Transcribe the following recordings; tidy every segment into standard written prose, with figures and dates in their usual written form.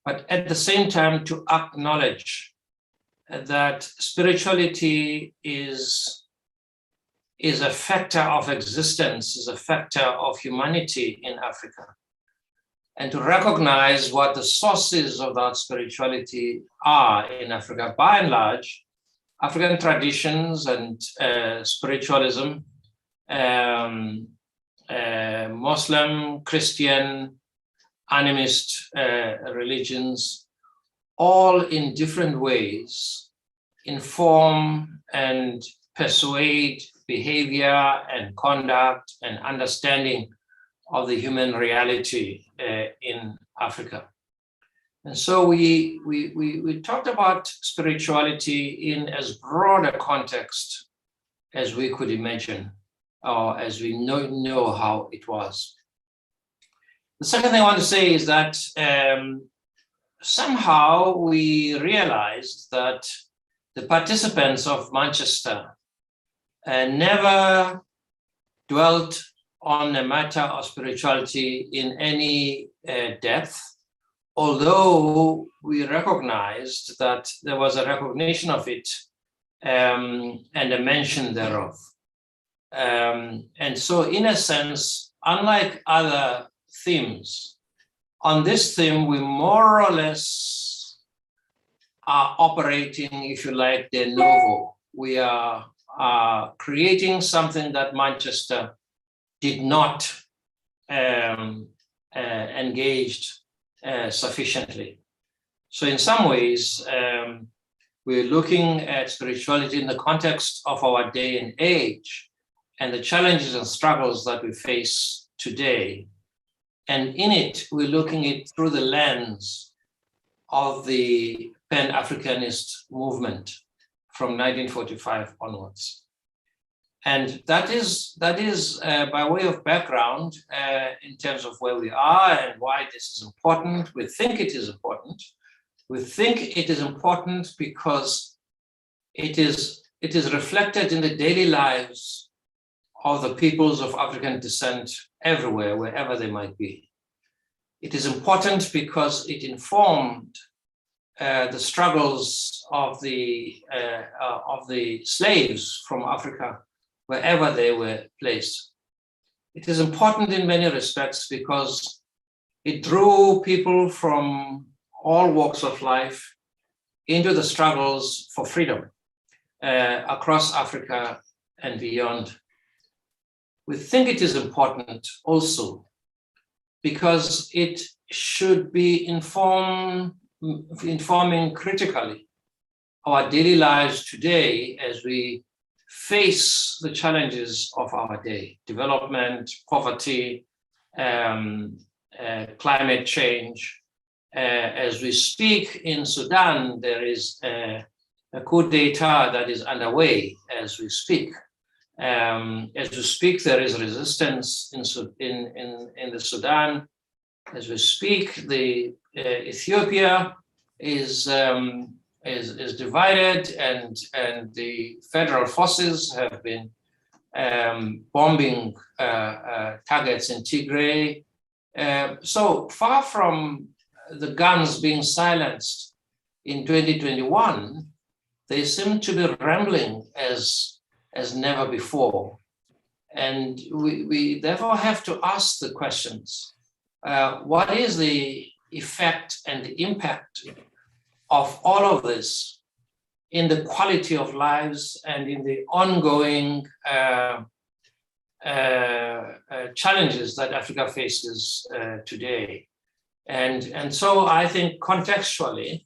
but at the same time to acknowledge that spirituality is a factor of existence, is a factor of humanity in Africa, and to recognize what the sources of that spirituality are in Africa. By and large, African traditions and spiritualism, Muslim, Christian, animist religions, all in different ways inform and persuade behavior and conduct and understanding of the human reality in Africa. And so we talked about spirituality in as broad a context as we could imagine, or as we know how it was. The second thing I want to say is that somehow we realized that the participants of Manchester never dwelt on the matter of spirituality in any depth, although we recognized that there was a recognition of it and a mention thereof. And so in a sense, unlike other themes, on this theme, we more or less are operating, if you like, de novo. We are creating something that Manchester did not engaged sufficiently. So in some ways, we're looking at spirituality in the context of our day and age and the challenges and struggles that we face today. And in it, we're looking at it through the lens of the Pan-Africanist movement from 1945 onwards. And that is by way of background in terms of where we are and why this is important. We think it is important. We think it is important because it is reflected in the daily lives of the peoples of African descent everywhere, wherever they might be. It is important because it informed the struggles of the slaves from Africa, wherever they were placed. It is important in many respects because it drew people from all walks of life into the struggles for freedom across Africa and beyond. We think it is important also because it should be informing critically our daily lives today as we face the challenges of our day: development, poverty, climate change. As we speak in Sudan, there is a coup d'etat that is underway as we speak. As we speak, there is resistance in the Sudan. As we speak, Ethiopia is divided, and the federal forces have been bombing targets in Tigray. So far from the guns being silenced in 2021, they seem to be rambling as never before. And we therefore have to ask the questions. What is the effect and the impact of all of this in the quality of lives and in the ongoing challenges that Africa faces today? And so I think contextually,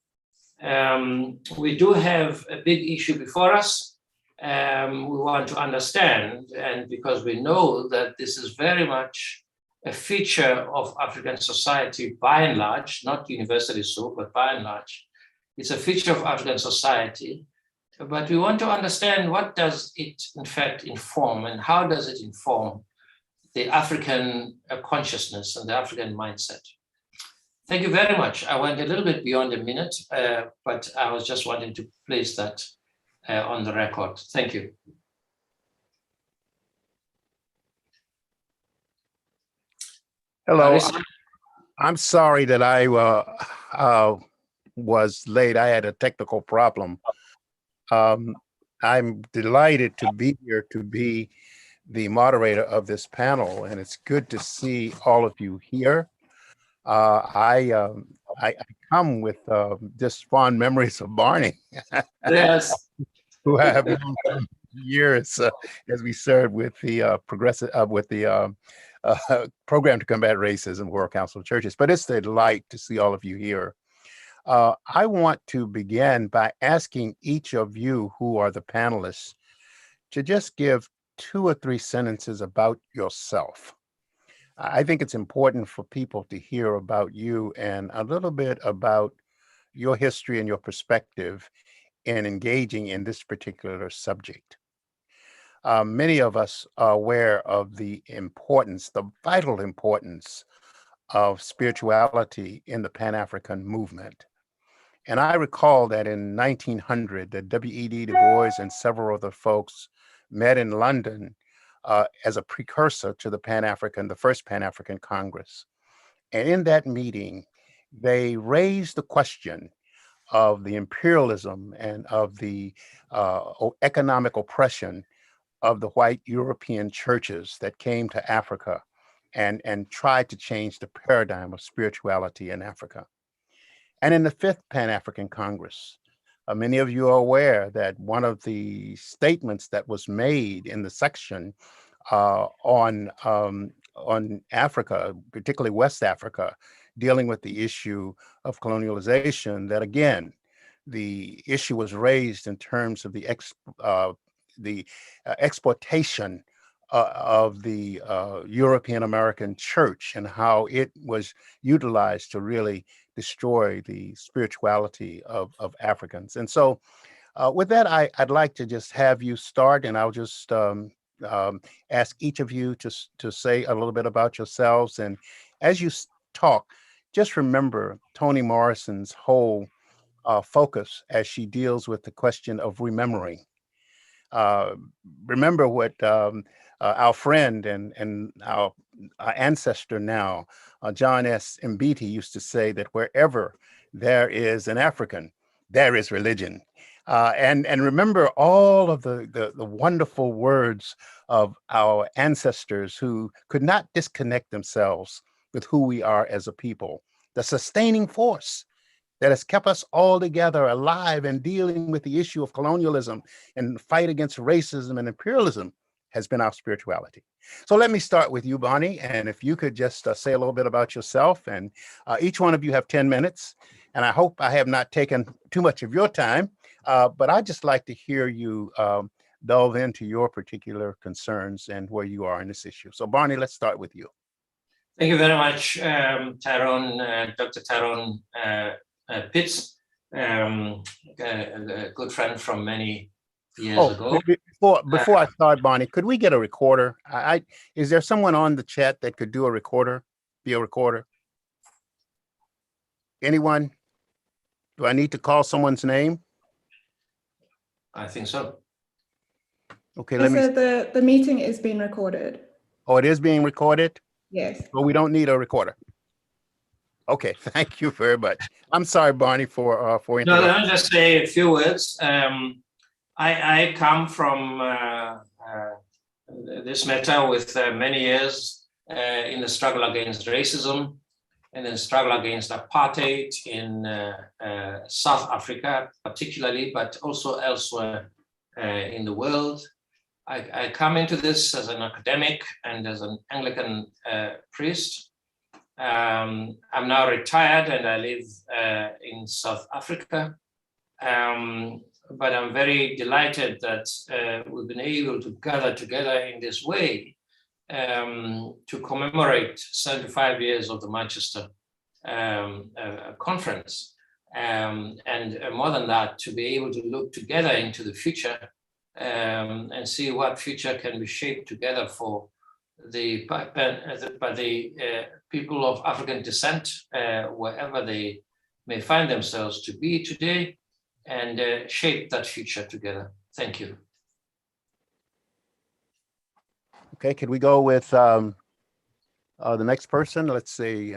we do have a big issue before us. We want to understand, and because we know that this is very much a feature of African society by and large, not universally so, but by and large, it's a feature of African society. But we want to understand, what does it in fact inform, and how does it inform the African consciousness and the African mindset? Thank you very much. I went a little bit beyond a minute, but I was just wanting to place that on the record. Thank you. Hello. I'm sorry that I was late. I had a technical problem. Um, I'm delighted to be here to be the moderator of this panel, and it's good to see all of you here. I come with just fond memories of Barney, Yes. who I have known for years as we served with the program to combat racism, World Council of Churches. But it's a delight to see all of you here. I want to begin by asking each of you who are the panelists to just give 2 or 3 sentences about yourself. I think it's important for people to hear about you and a little bit about your history and your perspective in engaging in this particular subject. Many of us are aware of the importance, the vital importance of spirituality in the Pan-African movement. And I recall that in 1900, that W.E.B. Du Bois and several other folks met in London as a precursor to the first Pan-African Congress. And in that meeting, they raised the question of the imperialism and of the economic oppression of the white European churches that came to Africa and tried to change the paradigm of spirituality in Africa. And in the fifth Pan-African Congress, many of you are aware that one of the statements that was made in the section on Africa, particularly West Africa, dealing with the issue of colonialization, that again, the issue was raised in terms of the exploitation of the European American church and how it was utilized to really destroy the spirituality of Africans. And so with that, I'd like to just have you start, and I'll just ask each of you to say a little bit about yourselves. And as you talk, just remember Toni Morrison's whole focus as she deals with the question of remembering. Remember what our friend and our ancestor now, John S. Mbiti, used to say, that wherever there is an African, there is religion. And remember all of the wonderful words of our ancestors who could not disconnect themselves with who we are as a people. The sustaining force that has kept us all together, alive, and dealing with the issue of colonialism and fight against racism and imperialism has been our spirituality. So let me start with you, Bonnie, and if you could just say a little bit about yourself, and each one of you have 10 minutes, and I hope I have not taken too much of your time, but I'd just like to hear you delve into your particular concerns and where you are in this issue. So Bonnie, let's start with you. Thank you very much, Tyrone, Dr. Tyrone Pitts, a good friend from many years ago. Before I start, Bonnie, could we get a recorder? Is there someone on the chat that could do a recorder, be a recorder? Anyone? Do I need to call someone's name? I think so. Okay, the meeting is being recorded. Oh, it is being recorded? Yes. Well, we don't need a recorder. Okay, thank you very much. I'm sorry, Barney, for interrupting. No, I'll just say a few words. I come from this matter with many years in the struggle against racism and the struggle against apartheid in South Africa, particularly, but also elsewhere in the world. I come into this as an academic and as an Anglican priest. I'm now retired and I live in South Africa. But I'm very delighted that we've been able to gather together in this way to commemorate 75 years of the Manchester Conference. And more than that, to be able to look together into the future and see what future can be shaped together for the people of African descent, wherever they may find themselves to be today, and shape that future together. Thank you. Okay, could we go with the next person? Let's see.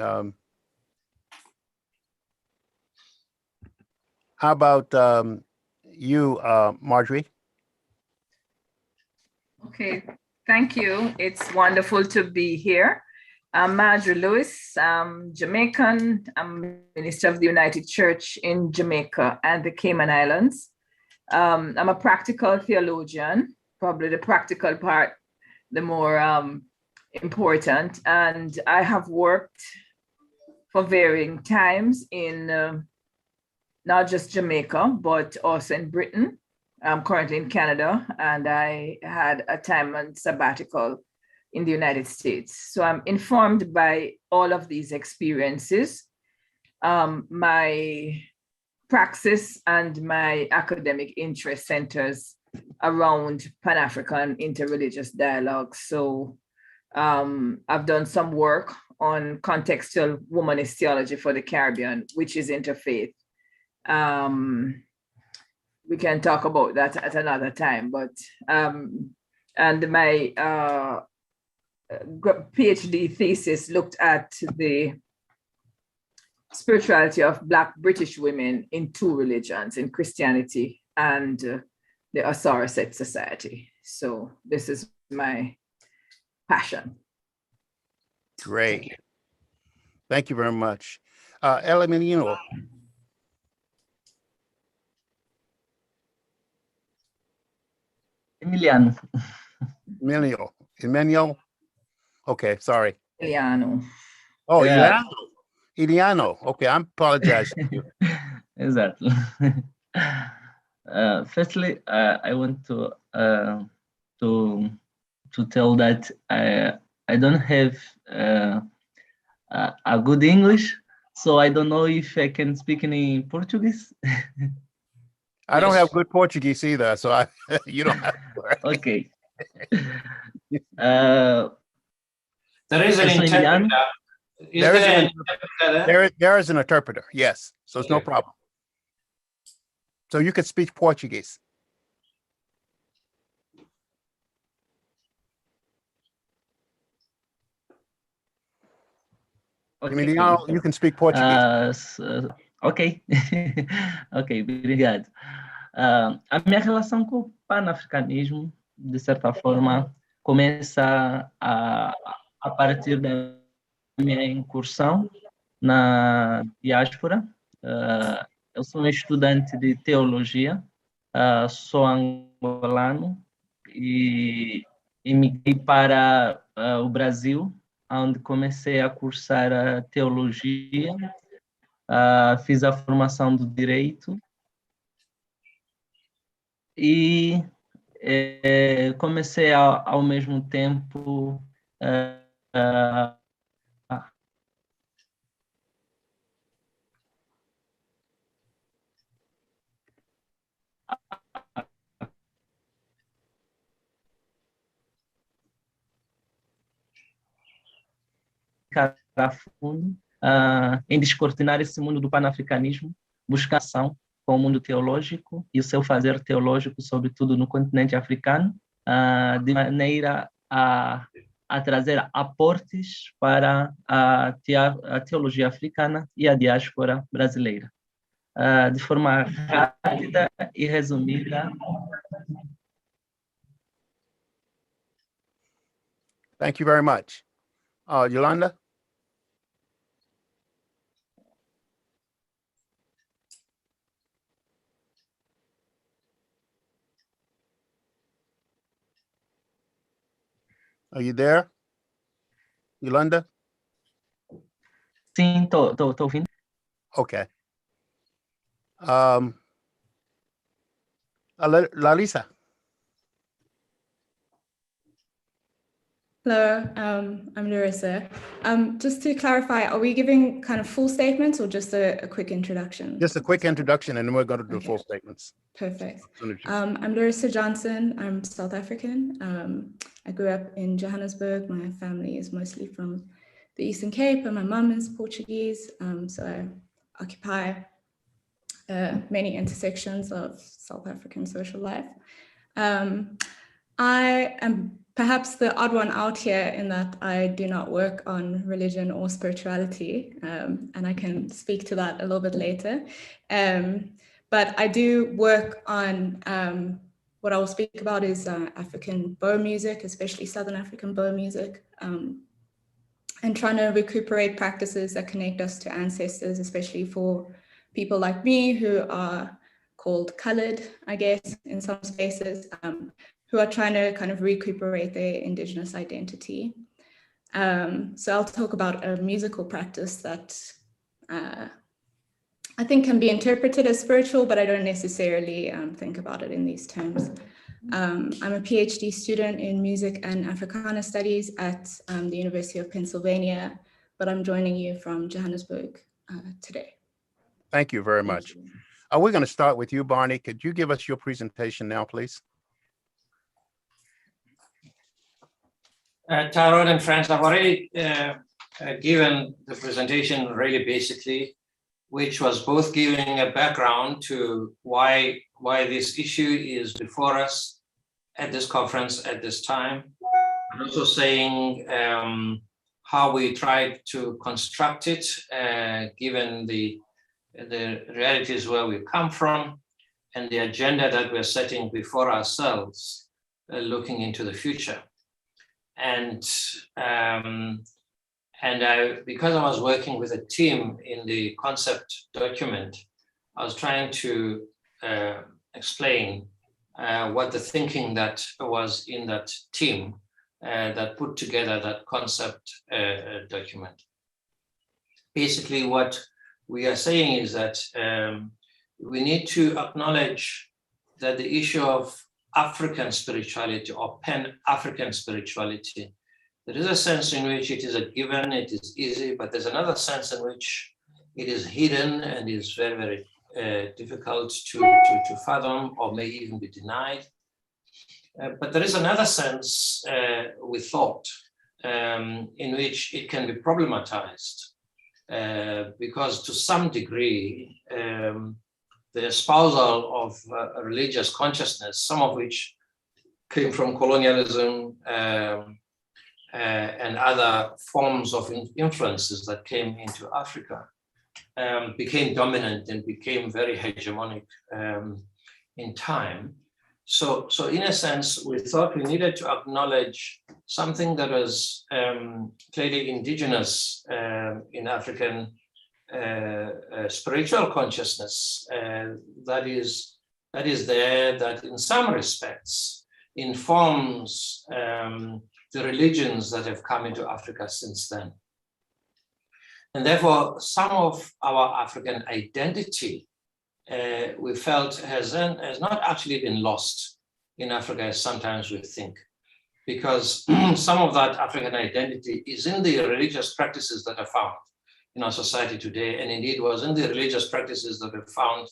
How about you, Marjorie? Okay, thank you. It's wonderful to be here. I'm Marjorie Lewis. I'm Jamaican. I'm Minister of the United Church in Jamaica and the Cayman Islands. I'm a practical theologian, probably the practical part, the more important. And I have worked for varying times in not just Jamaica, but also in Britain. I'm currently in Canada, and I had a time on sabbatical in the United States. So I'm informed by all of these experiences. My praxis and my academic interest centers around Pan-African interreligious dialogue. So I've done some work on contextual womanist theology for the Caribbean, which is interfaith. We can talk about that at another time, but and my PhD thesis looked at the spirituality of Black British women in two religions, in Christianity and the Asara Set Society. So this is my passion. Great. Thank you very much. Emiliano. Emiliano. Okay, sorry. Iliano. Oh, Yeah. Iliano. Okay, I'm apologizing to you. Exactly. Firstly, I want to tell that I don't have a good English, so I don't know if I can speak any Portuguese. I don't have good Portuguese either, so you don't have to worry. Okay. There is an Also interpreter. Indian? There is an interpreter, yes. So it's no Okay. problem. So you could speak Portuguese. Okay. Emiliano, you can speak Portuguese. Ok. Ok, obrigado. A minha relação com o panafricanismo, de certa forma, começa a partir da minha incursão na diáspora. Eu sou um estudante de teologia, sou angolano e emigrei para o Brasil, onde comecei a cursar a teologia, fiz a formação do direito e comecei ao mesmo tempo a fundo em descortinar esse mundo do panafricanismo, buscar ação com o mundo teológico e o seu fazer teológico, sobretudo no continente africano, de maneira a trazer aportes para a teologia africana e a diáspora brasileira. De forma rápida e resumida. Thank you very much. Yolanda? Are you there? Yolanda? Sim, tô ouvindo. Okay. Larissa. Hello, I'm Larissa. Just to clarify, are we giving kind of full statements or just a quick introduction? Just a quick introduction, and then we're going to do full statements. Perfect. I'm Larissa Johnson. I'm South African. I grew up in Johannesburg. My family is mostly from the Eastern Cape, and my mum is Portuguese. So I occupy many intersections of South African social life. I am perhaps the odd one out here in that I do not work on religion or spirituality, and I can speak to that a little bit later. But I do work on what I will speak about is African bow music, especially Southern African bow music, and trying to recuperate practices that connect us to ancestors, especially for people like me who are called colored, I guess, in some spaces, who are trying to kind of recuperate their indigenous identity. So I'll talk about a musical practice that I think can be interpreted as spiritual, but I don't necessarily think about it in these terms. I'm a PhD student in music and Africana studies at the University of Pennsylvania, but I'm joining you from Johannesburg today. Thank you very much. We're going to start with you, Barney. Could you give us your presentation now, please? Tyrone and friends, I've already given the presentation really basically, which was both giving a background to why this issue is before us at this conference at this time, and also saying how we tried to construct it, given the realities where we come from and the agenda that we're setting before ourselves, looking into the future. And because I was working with a team in the concept document, I was trying to explain what the thinking that was in that team that put together that concept document. Basically, what we are saying is that we need to acknowledge that the issue of African spirituality or Pan-African spirituality, there is a sense in which it is a given, it is easy, but there's another sense in which it is hidden and is very, very difficult to fathom or may even be denied. But there is another sense, we thought, in which it can be problematized because to some degree, the espousal of a religious consciousness, some of which came from colonialism and other forms of influences that came into Africa, became dominant and became very hegemonic in time. So in a sense, we thought we needed to acknowledge something that was clearly indigenous in African spiritual consciousness that is there, that in some respects informs the religions that have come into Africa since then. And therefore, some of our African identity we felt has not actually been lost in Africa as sometimes we think, because some of that African identity is in the religious practices that are found in our society today, and indeed was in the religious practices that were found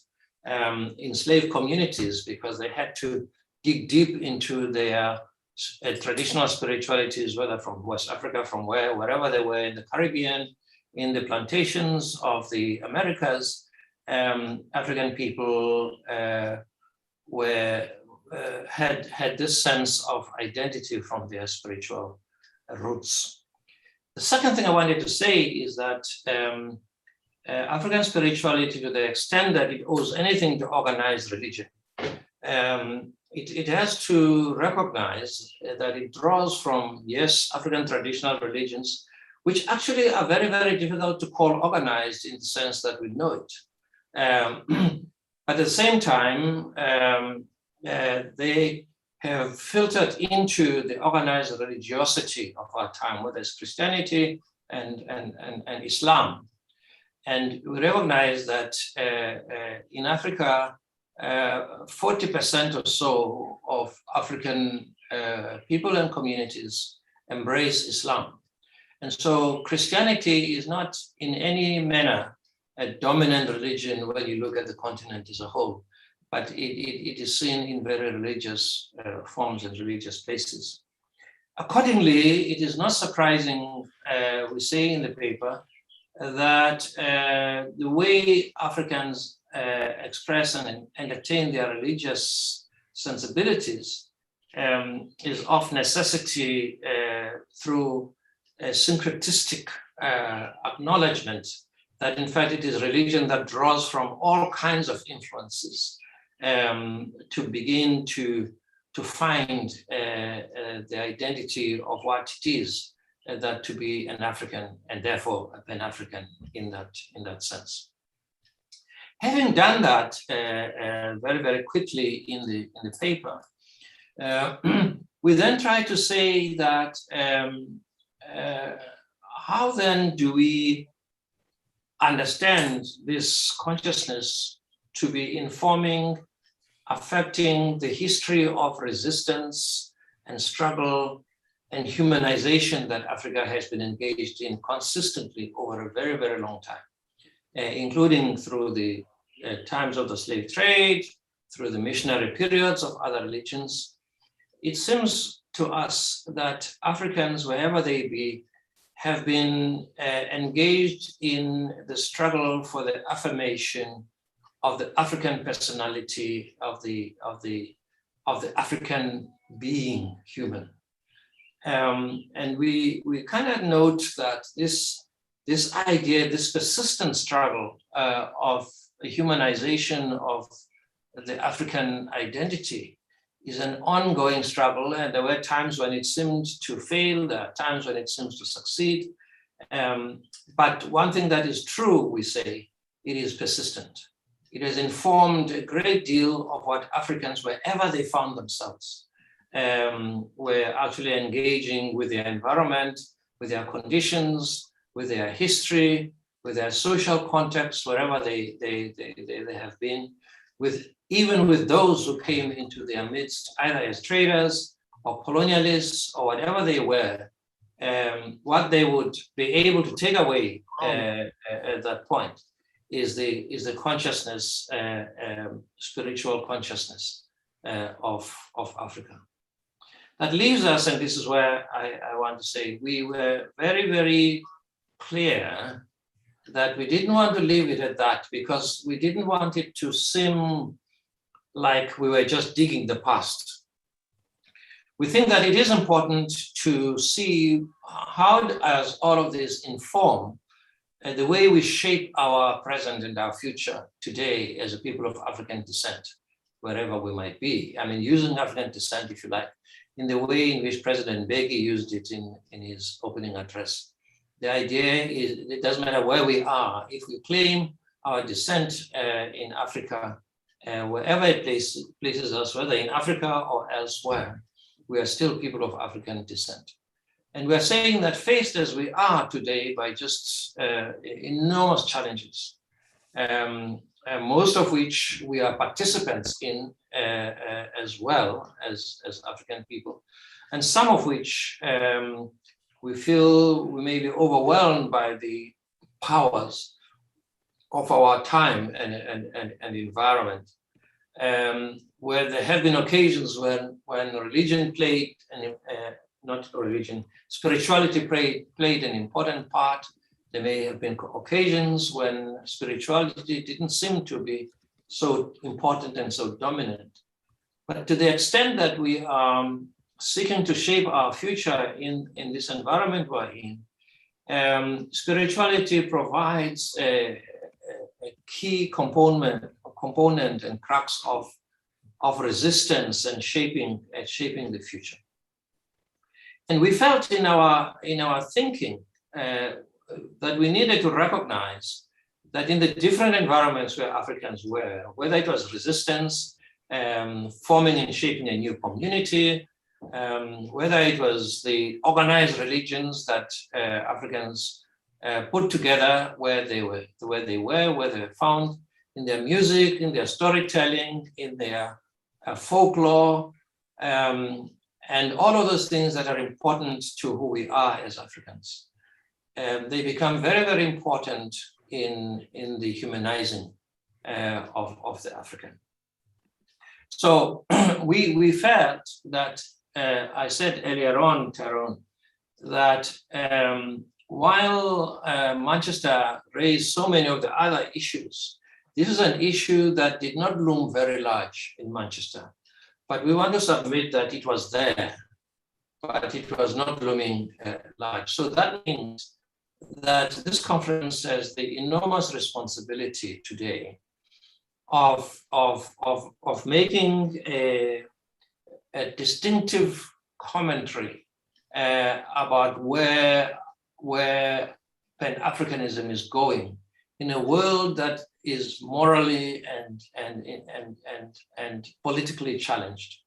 in slave communities, because they had to dig deep into their traditional spiritualities, whether from West Africa, from wherever they were, in the Caribbean, in the plantations of the Americas. African people had this sense of identity from their spiritual roots. The second thing I wanted to say is that African spirituality, to the extent that it owes anything to organized religion, it has to recognize that it draws from, yes, African traditional religions, which actually are very, very difficult to call organized in the sense that we know it. At the same time, they have filtered into the organized religiosity of our time, whether it's Christianity and Islam. And we recognize that in Africa, 40% or so of African people and communities embrace Islam. And so Christianity is not in any manner a dominant religion when you look at the continent as a whole, but it is seen in very religious forms and religious places. Accordingly, it is not surprising, we say in the paper, that the way Africans express and entertain their religious sensibilities is of necessity through a syncretistic acknowledgement that in fact it is religion that draws from all kinds of influences to begin to find the identity of what it is that to be an African, and therefore a Pan-African in that sense. Having done that very, very quickly in the paper, we then try to say that how then do we understand this consciousness to be informing, affecting the history of resistance and struggle and humanization that Africa has been engaged in consistently over a very, very long time, including through the times of the slave trade, through the missionary periods of other religions. It seems to us that Africans, wherever they be, have been engaged in the struggle for the affirmation of the African personality, of the African being human. And we kind of note that this idea, this persistent struggle of the humanization of the African identity is an ongoing struggle, and there were times when it seemed to fail, there are times when it seems to succeed. But one thing that is true, we say, it is persistent. It has informed a great deal of what Africans, wherever they found themselves, were actually engaging with their environment, with their conditions, with their history, with their social context, wherever they have been, even with those who came into their midst, either as traders or colonialists or whatever they were. What they would be able to take away at that point is the consciousness, spiritual consciousness of Africa. That leaves us, and this is where I want to say, we were very, very clear that we didn't want to leave it at that, because we didn't want it to seem like we were just digging the past. We think that it is important to see how does all of this inform the way we shape our present and our future today as a people of African descent, wherever we might be. I mean, using African descent, if you like, in the way in which President Mbeki used it in his opening address. The idea is it doesn't matter where we are, if we claim our descent in Africa, wherever it places us, whether in Africa or elsewhere, we are still people of African descent. And we're saying that faced as we are today by just enormous challenges, most of which we are participants in as well as African people, and some of which we feel we may be overwhelmed by the powers of our time and environment, where there have been occasions when religion played, spirituality played an important part. There may have been occasions when spirituality didn't seem to be so important and so dominant. But to the extent that we are seeking to shape our future in this environment we're in, spirituality provides a key component and crux of resistance and shaping the future. And we felt in our thinking that we needed to recognize that in the different environments where Africans were, whether it was resistance, forming and shaping a new community, whether it was the organized religions that Africans put together where they were found in their music, in their storytelling, in their folklore, and all of those things that are important to who we are as Africans. They become very, very important in the humanizing of the African. So we felt that, I said earlier on, Tyrone, that while Manchester raised so many of the other issues, this is an issue that did not loom very large in Manchester. But we want to submit that it was there, but it was not looming large. So that means that this conference has the enormous responsibility today of making a distinctive commentary about where Pan-Africanism is going in a world that is morally and politically challenged.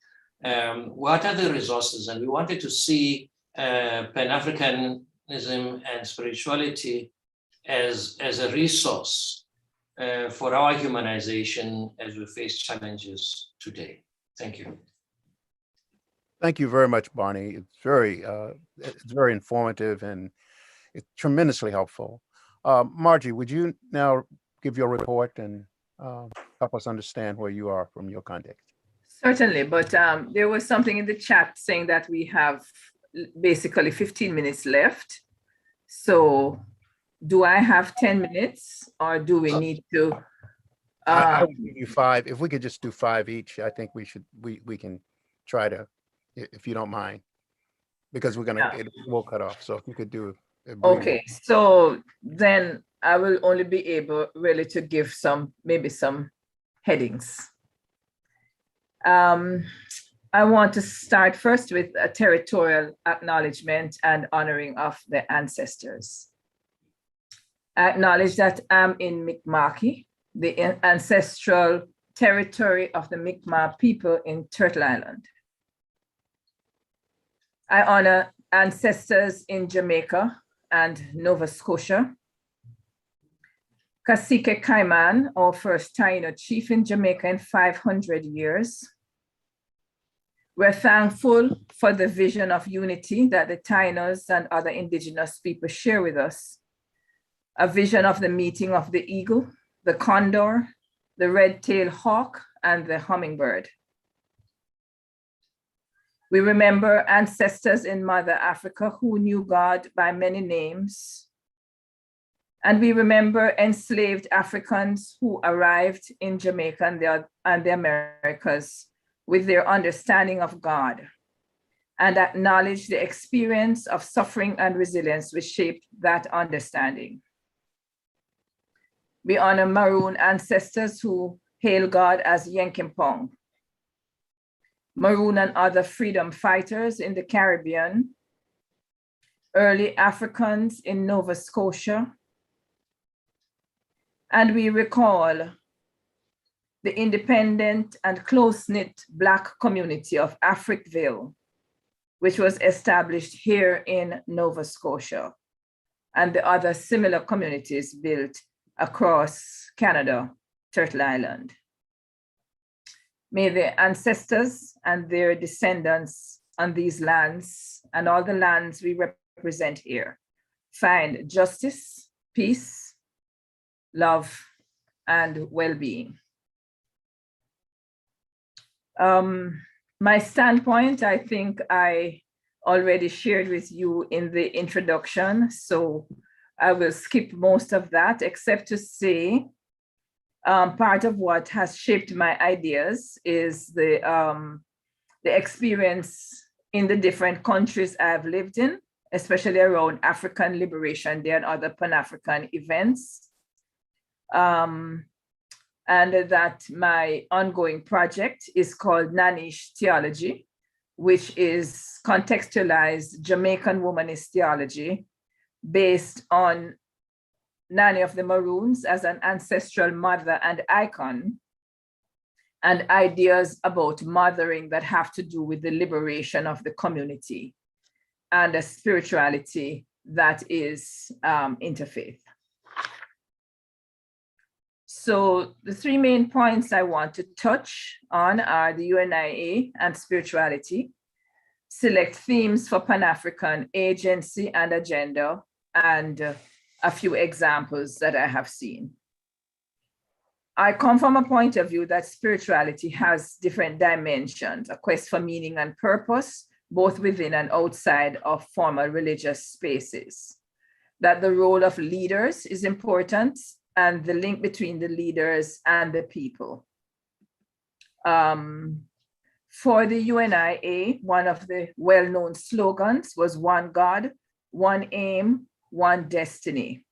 What are the resources? And we wanted to see Pan-Africanism and spirituality as a resource for our humanization as we face challenges today. Thank you. Thank you very much, Barney. It's very informative and it's tremendously helpful. Margie, would you now give your report and help us understand where you are from your context? Certainly, but there was something in the chat saying that we have basically 15 minutes left. So do I have 10 minutes or do we need to? I would give you 5. If we could just do 5 each, I think we can try to, if you don't mind, because we'll cut off. So if you could do okay, so then I will only be able really to give maybe some headings. I want to start first with a territorial acknowledgement and honoring of the ancestors. I acknowledge that I'm in Mi'kma'ki, the ancestral territory of the Mi'kmaq people in Turtle Island. I honor ancestors in Jamaica and Nova Scotia. Cacique Cayman, our first Taino chief in Jamaica in 500 years. We're thankful for the vision of unity that the Tainos and other indigenous people share with us. A vision of the meeting of the eagle, the condor, the red-tailed hawk, and the hummingbird. We remember ancestors in Mother Africa who knew God by many names. And we remember enslaved Africans who arrived in Jamaica and the Americas with their understanding of God, and acknowledge the experience of suffering and resilience which shaped that understanding. We honor Maroon ancestors who hail God as Yenkimpong. Maroon and other freedom fighters in the Caribbean, early Africans in Nova Scotia, and we recall the independent and close-knit Black community of Africville, which was established here in Nova Scotia, and the other similar communities built across Canada, Turtle Island. May the ancestors and their descendants on these lands and all the lands we represent here find justice, peace, love, and well-being. My standpoint, I think I already shared with you in the introduction, so I will skip most of that, except to say part of what has shaped my ideas is the experience in the different countries I've lived in, especially around African Liberation Day and other Pan-African events. And that my ongoing project is called Nanish Theology, which is contextualized Jamaican womanist theology based on Nanny of the Maroons as an ancestral mother and icon, and ideas about mothering that have to do with the liberation of the community and a spirituality that is interfaith. So the 3 main points I want to touch on are the UNIA and spirituality, select themes for Pan-African agency and agenda, and a few examples that I have seen. I come from a point of view that spirituality has different dimensions, a quest for meaning and purpose, both within and outside of formal religious spaces. That the role of leaders is important, and the link between the leaders and the people. For the UNIA, one of the well-known slogans was one God, one aim, one destiny.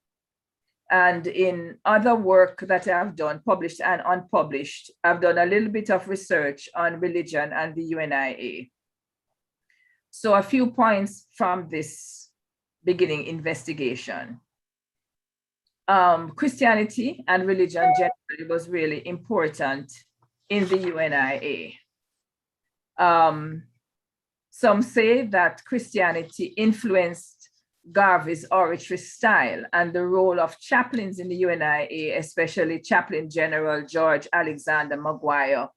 And in other work that I've done, published and unpublished, I've done a little bit of research on religion and the UNIA. So a few points from this beginning investigation. Christianity and religion generally was really important in the UNIA. Some say that Christianity influenced Garvey's oratory style and the role of chaplains in the UNIA, especially Chaplain General George Alexander Maguire,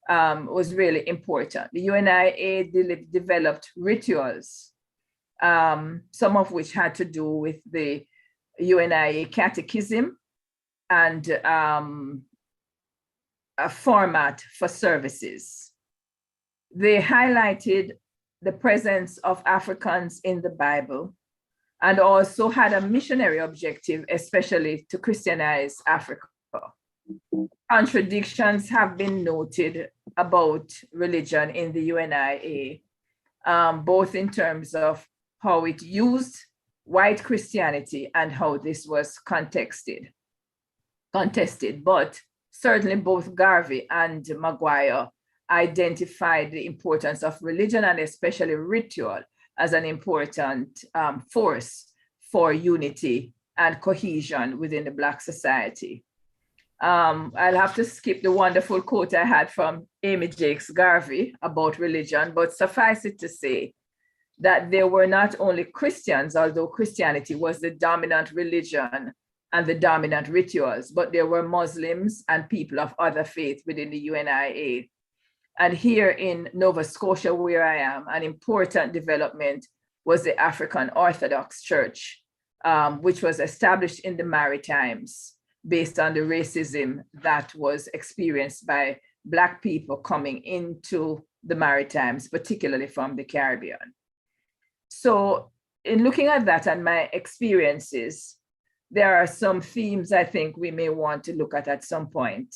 was really important. The UNIA developed rituals, some of which had to do with the UNIA catechism and a format for services. They highlighted the presence of Africans in the Bible and also had a missionary objective, especially to Christianize Africa. Contradictions have been noted about religion in the UNIA, both in terms of how it used white Christianity and how this was contested. But certainly both Garvey and Maguire identified the importance of religion and especially ritual as an important force for unity and cohesion within the Black society. I'll have to skip the wonderful quote I had from Amy Jakes Garvey about religion, but suffice it to say that there were not only Christians, although Christianity was the dominant religion and the dominant rituals, but there were Muslims and people of other faiths within the UNIA. And here in Nova Scotia, where I am, an important development was the African Orthodox Church, which was established in the Maritimes based on the racism that was experienced by Black people coming into the Maritimes, particularly from the Caribbean. So in looking at that and my experiences, there are some themes I think we may want to look at some point.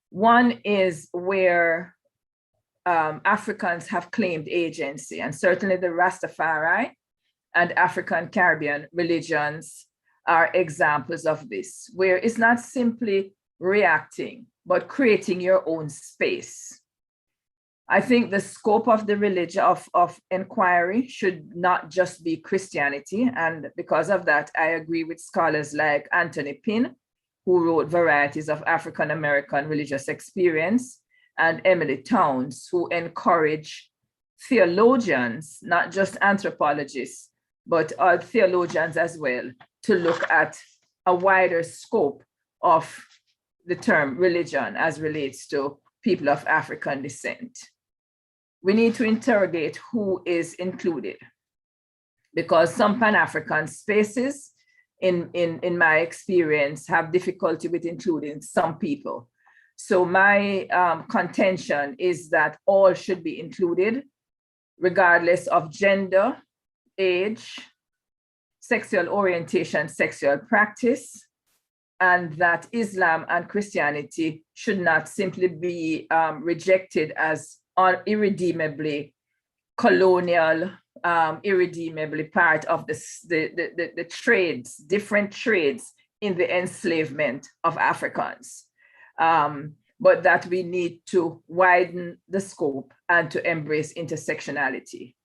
One is where Africans have claimed agency, and certainly the Rastafari and African Caribbean religions are examples of this, where it's not simply reacting, but creating your own space. I think the scope of the religion of inquiry should not just be Christianity. And because of that, I agree with scholars like Anthony Pinn, who wrote Varieties of African American Religious Experience, and Emily Towns, who encourage theologians, not just anthropologists, but theologians as well, to look at a wider scope of the term religion as relates to people of African descent. We need to interrogate who is included, because some Pan-African spaces, in my experience, have difficulty with including some people. So my contention is that all should be included, regardless of gender, age, sexual orientation, sexual practice, and that Islam and Christianity should not simply be rejected as irredeemably colonial, irredeemably part of the trades, different trades in the enslavement of Africans. But that we need to widen the scope and to embrace intersectionality.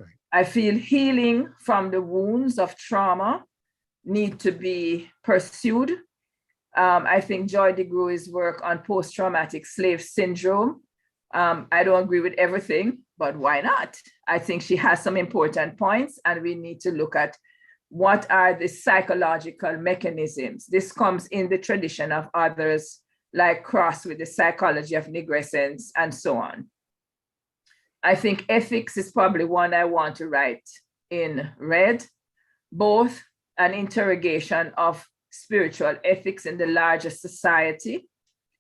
Right. I feel healing from the wounds of trauma need to be pursued. I think Joy DeGruy's work on post-traumatic slave syndrome, I don't agree with everything, but why not? I think she has some important points, and we need to look at what are the psychological mechanisms. This comes in the tradition of others, like Cross with the psychology of negrescence and so on. I think ethics is probably one I want to write in red, both an interrogation of spiritual ethics in the larger society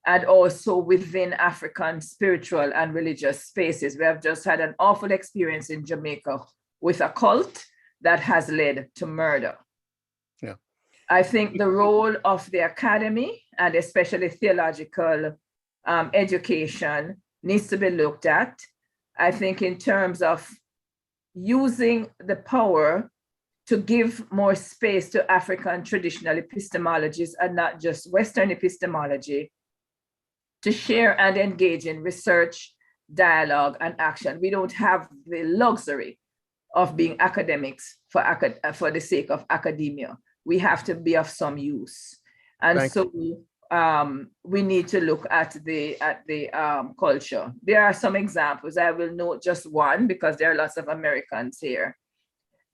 and also within African spiritual and religious spaces. We have just had an awful experience in Jamaica with a cult that has led to murder. Yeah. I think the role of the academy and especially theological education needs to be looked at. I think in terms of using the power to give more space to African traditional epistemologies and not just Western epistemology, to share and engage in research, dialogue, and action. We don't have the luxury of being academics for the sake of academia. We have to be of some use. And we need to look at the culture. There are some examples. I will note just one because there are lots of Americans here.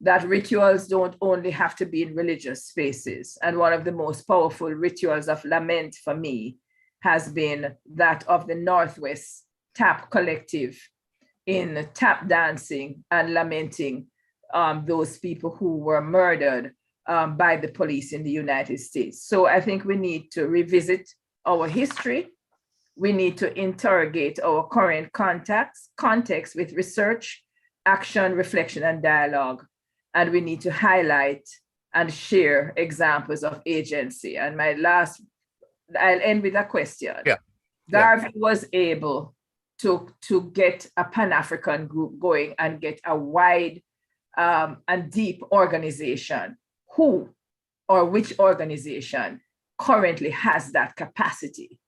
That rituals don't only have to be in religious spaces. And one of the most powerful rituals of lament for me has been that of the Northwest Tap Collective in tap dancing and lamenting those people who were murdered by the police in the United States. So I think we need to revisit our history. We need to interrogate our current context with research, action, reflection, and dialogue. And we need to highlight and share examples of agency. And I'll end with a question. Yeah. Garvey was able to get a Pan-African group going and get a wide and deep organization. Who or which organization currently has that capacity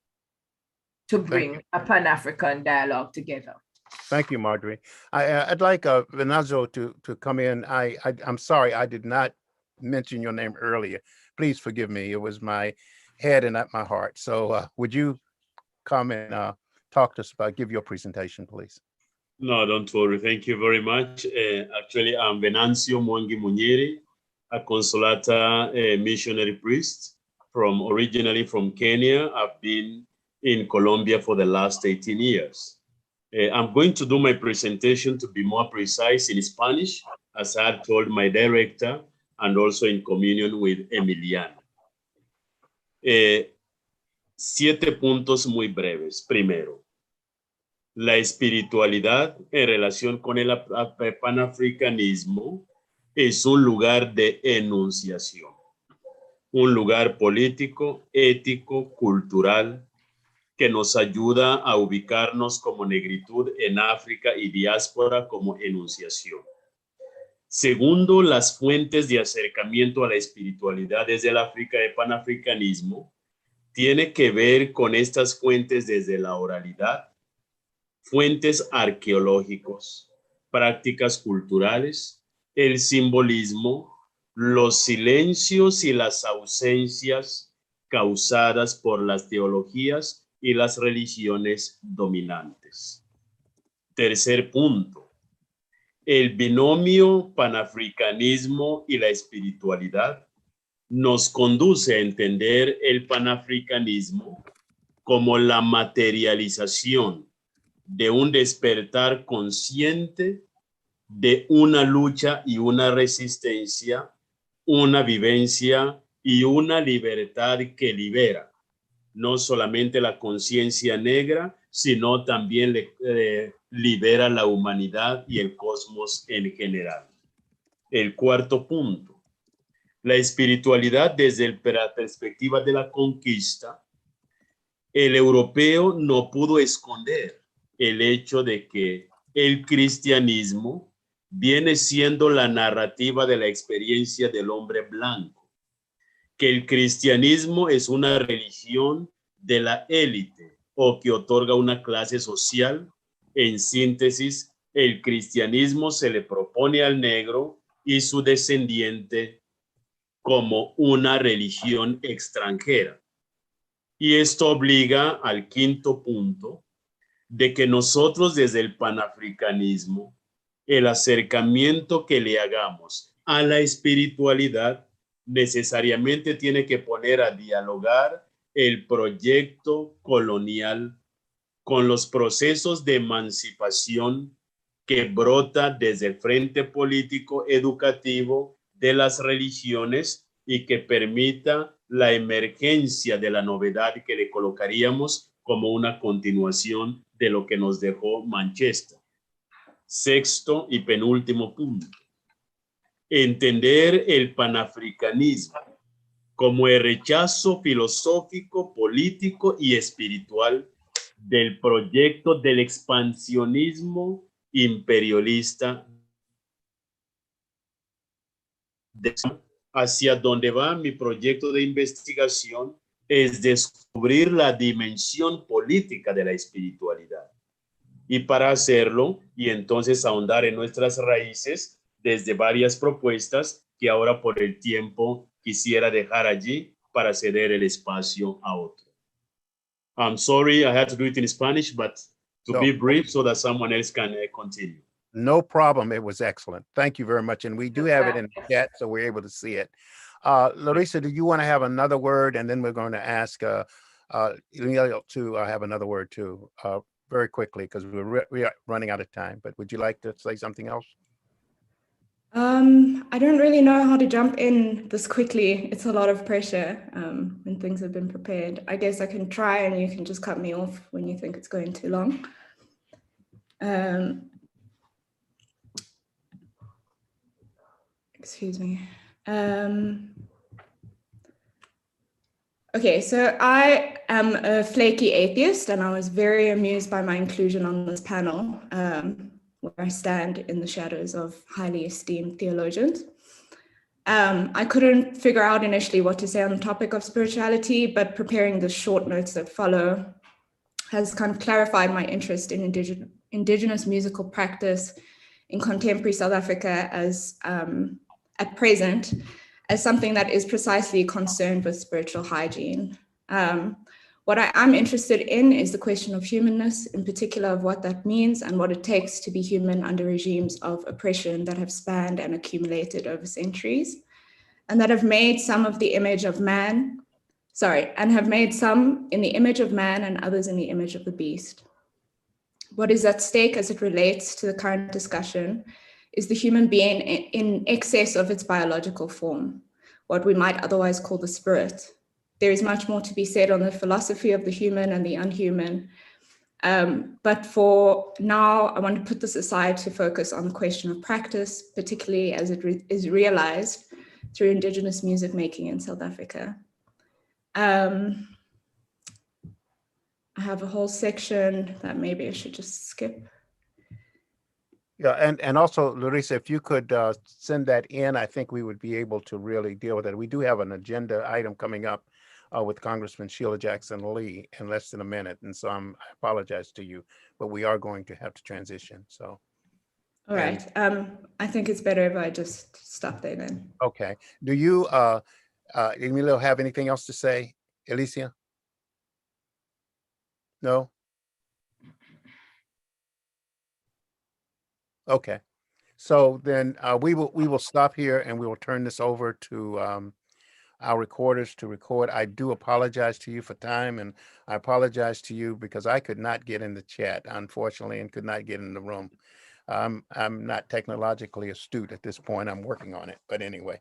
to bring a Pan-African dialogue together? Thank you, Marjorie. I'd like Venanzo to come in. I'm sorry, I did not mention your name earlier. Please forgive me. It was my head and not my heart. So would you come and talk to us about, give your presentation, please? No, don't worry. Thank you very much. Actually, I'm Venancio Mwangi Munyiri, a Consolata missionary priest originally from Kenya. I've been in Colombia for the last 18 years. I'm going to do my presentation, to be more precise, in Spanish, as I had told my director, and also in communion with Emiliano. 7 puntos muy breves. Primero, la espiritualidad en relación con el panafricanismo es un lugar de enunciación, un lugar político, ético, cultural, que nos ayuda a ubicarnos como negritud en África y diáspora como enunciación. Segundo, las fuentes de acercamiento a la espiritualidad desde el África de panafricanismo tiene que ver con estas fuentes desde la oralidad, fuentes arqueológicos, prácticas culturales, el simbolismo, los silencios y las ausencias causadas por las teologías y las religiones dominantes. Tercer punto, el binomio panafricanismo y la espiritualidad nos conduce a entender el panafricanismo como la materialización de un despertar consciente, de una lucha y una resistencia, una vivencia y una libertad que libera no solamente la conciencia negra, sino también libera la humanidad y el cosmos en general. El cuarto punto, la espiritualidad desde la perspectiva de la conquista. El europeo no pudo esconder el hecho de que el cristianismo viene siendo la narrativa de la experiencia del hombre blanco, que el cristianismo es una religión de la élite o que otorga una clase social. En síntesis, el cristianismo se le propone al negro y su descendiente como una religión extranjera. Y esto obliga al quinto punto de que nosotros desde el panafricanismo, el acercamiento que le hagamos a la espiritualidad necesariamente tiene que poner a dialogar el proyecto colonial con los procesos de emancipación que brota desde el frente político educativo de las religiones y que permita la emergencia de la novedad que le colocaríamos como una continuación de lo que nos dejó Manchester. Sexto y penúltimo punto. Entender el panafricanismo como el rechazo filosófico, político y espiritual del proyecto del expansionismo imperialista hacia donde va mi proyecto de investigación es descubrir la dimensión política de la espiritualidad. Y para hacerlo, y entonces ahondar en nuestras raíces desde varias propuestas que ahora por el tiempo quisiera dejar allí para ceder el espacio a otro. I'm sorry I had to do it in Spanish, but to be brief so that someone else can continue. No problem. It was excellent. Thank you very much. And we do have it in the chat, so we're able to see it. Larissa, do you want to have another word? And then we're going to ask Emilio to have another word too, very quickly, because we are running out of time. But would you like to say something else? I don't really know how to jump in this quickly. It's a lot of pressure when things have been prepared. I guess I can try and you can just cut me off when you think it's going too long. Excuse me. Okay, so I am a flaky atheist and I was very amused by my inclusion on this panel, where I stand in the shadows of highly esteemed theologians. I couldn't figure out initially what to say on the topic of spirituality, but preparing the short notes that follow has kind of clarified my interest in indigenous musical practice in contemporary South Africa as at present as something that is precisely concerned with spiritual hygiene. What I am interested in is the question of humanness, in particular of what that means and what it takes to be human under regimes of oppression that have spanned and accumulated over centuries, and that have made some of the image of man, and have made some in the image of man and others in the image of the beast. What is at stake as it relates to the current discussion is the human being in excess of its biological form, what we might otherwise call the spirit. There is much more to be said on the philosophy of the human and the unhuman. But for now, I want to put this aside to focus on the question of practice, particularly as it is realized through indigenous music making in South Africa. I have a whole section that maybe I should just skip. Yeah, and also, Larissa, if you could send that in, I think we would be able to really deal with it. We do have an agenda item coming up with Congressman Sheila Jackson Lee in less than a minute. And so I apologize to you, but we are going to have to transition. So. All right. I think it's better if I just stop there then. Okay. Do you, Emilio, have anything else to say? Alicia? No? Okay. So then we will stop here and we will turn this over to our recorders to record. I do apologize to you for time, and I apologize to you because I could not get in the chat, unfortunately, and could not get in the room. I'm not technologically astute at this point. I'm working on it, but anyway,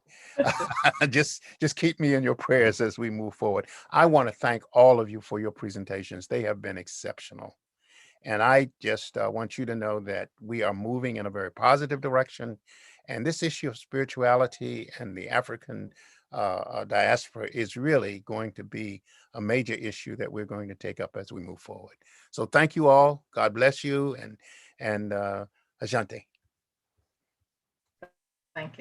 just keep me in your prayers as we move forward. I want to thank all of you for your presentations. They have been exceptional. And I just want you to know that we are moving in a very positive direction. And this issue of spirituality and the African diaspora is really going to be a major issue that we're going to take up as we move forward. So thank you all. God bless you, and Asante. Thank you.